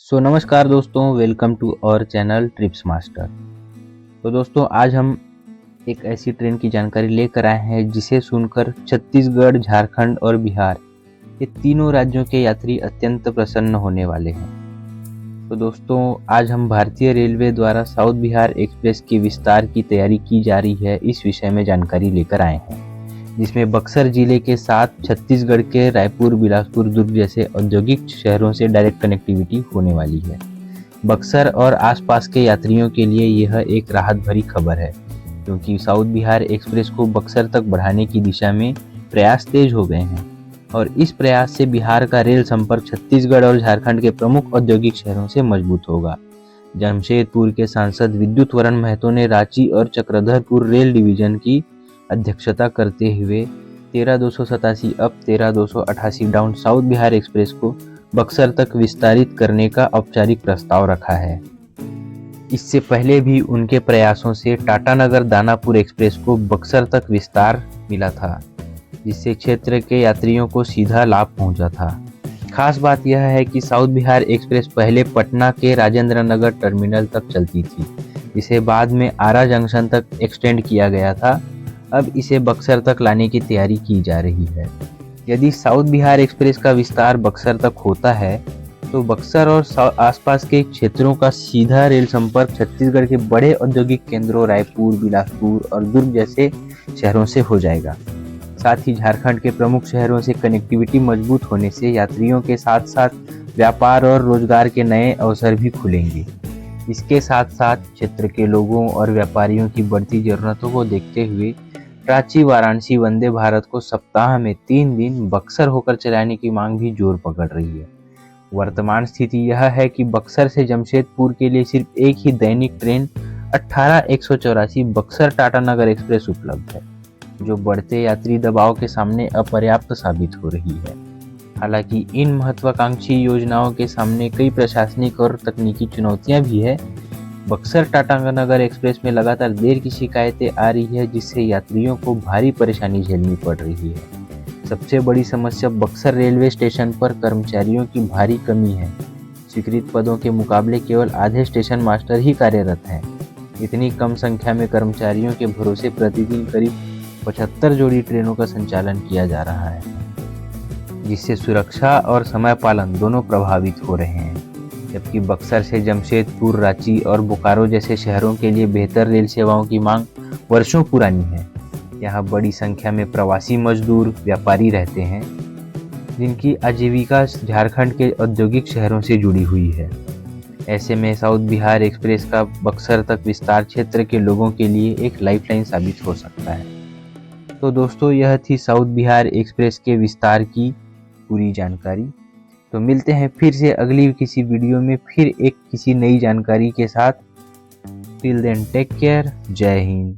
नमस्कार दोस्तों, welcome to our channel Trips Master. तो दोस्तों, आज हम एक ऐसी ट्रेन की जानकारी लेकर आए हैं जिसे सुनकर छत्तीसगढ़, झारखंड और बिहार ये तीनों राज्यों के यात्री अत्यंत प्रसन्न होने वाले हैं। तो दोस्तों, आज हम भारतीय रेलवे द्वारा साउथ बिहार एक्सप्रेस के विस्तार की तैयारी की जा रही है, इस विषय में जानकारी लेकर आए हैं, जिसमें बक्सर जिले के साथ छत्तीसगढ़ के रायपुर, बिलासपुर, दुर्ग जैसे औद्योगिक शहरों से डायरेक्ट कनेक्टिविटी होने वाली है। बक्सर और आसपास के यात्रियों के लिए यह एक राहत भरी खबर है, क्योंकि साउथ बिहार एक्सप्रेस को बक्सर तक बढ़ाने की दिशा में प्रयास तेज हो गए हैं और इस प्रयास से बिहार का रेल संपर्क छत्तीसगढ़ और झारखंड के प्रमुख औद्योगिक शहरों से मजबूत होगा। जमशेदपुर के सांसद विद्युत वरण महतो ने रांची और चक्रधरपुर रेल डिवीजन की अध्यक्षता करते हुए 13,287 up 13,288 down south Bihar express को बक्सर तक विस्तारित करने का औपचारिक प्रस्ताव रखा है। इससे पहले भी उनके प्रयासों से टाटानगर दानापुर एक्सप्रेस को बक्सर तक विस्तार मिला था, जिससे क्षेत्र के यात्रियों को सीधा लाभ पहुंचा था। खास बात यह है कि साउथ बिहार एक्सप्रेस पहले पटना के राजेंद्र नगर टर्मिनल तक चलती थी, जिसे बाद में आरा जंक्शन तक एक्सटेंड किया गया था। अब इसे बक्सर तक लाने की तैयारी की जा रही है। यदि साउथ बिहार एक्सप्रेस का विस्तार बक्सर तक होता है तो बक्सर और आसपास के क्षेत्रों का सीधा रेल संपर्क छत्तीसगढ़ के बड़े औद्योगिक केंद्रों रायपुर, बिलासपुर और दुर्ग जैसे शहरों से हो जाएगा। साथ ही झारखंड के प्रमुख शहरों से कनेक्टिविटी मजबूत होने से यात्रियों के साथ साथ व्यापार और रोजगार के नए अवसर भी खुलेंगे। इसके साथ साथ क्षेत्र के लोगों और व्यापारियों की बढ़ती जरूरतों को देखते हुए रांची वाराणसी वंदे भारत को सप्ताह में 3 दिन बक्सर होकर चलाने की मांग भी जोर पकड़ रही है। वर्तमान स्थिति यह है कि बक्सर से जमशेदपुर के लिए सिर्फ एक ही दैनिक ट्रेन 18,184 बक्सर टाटानगर एक्सप्रेस उपलब्ध है, जो बढ़ते यात्री दबाव के सामने अपर्याप्त साबित हो रही है। हालांकि इन महत्वाकांक्षी योजनाओं के सामने कई प्रशासनिक और तकनीकी चुनौतियां भी है। बक्सर टाटानगर एक्सप्रेस में लगातार देर की शिकायतें आ रही है, जिससे यात्रियों को भारी परेशानी झेलनी पड़ रही है। सबसे बड़ी समस्या बक्सर रेलवे स्टेशन पर कर्मचारियों की भारी कमी है। स्वीकृत पदों के मुकाबले केवल आधे स्टेशन मास्टर ही कार्यरत हैं। इतनी कम संख्या में कर्मचारियों के भरोसे प्रतिदिन करीब 75 जोड़ी ट्रेनों का संचालन किया जा रहा है, जिससे सुरक्षा और समय पालन दोनों प्रभावित हो रहे हैं। जबकि बक्सर से जमशेदपुर, रांची और बोकारो जैसे शहरों के लिए बेहतर रेल सेवाओं की मांग वर्षों पुरानी है। यहाँ बड़ी संख्या में प्रवासी मजदूर, व्यापारी रहते हैं, जिनकी आजीविका झारखंड के औद्योगिक शहरों से जुड़ी हुई है। ऐसे में साउथ बिहार एक्सप्रेस का बक्सर तक विस्तार क्षेत्र के लोगों के लिए एक लाइफलाइन साबित हो सकता है। तो दोस्तों, यह थी साउथ बिहार एक्सप्रेस के विस्तार की पूरी जानकारी। तो मिलते हैं फिर से अगली किसी वीडियो में, फिर एक किसी नई जानकारी के साथ। Till then take care. जय हिंद।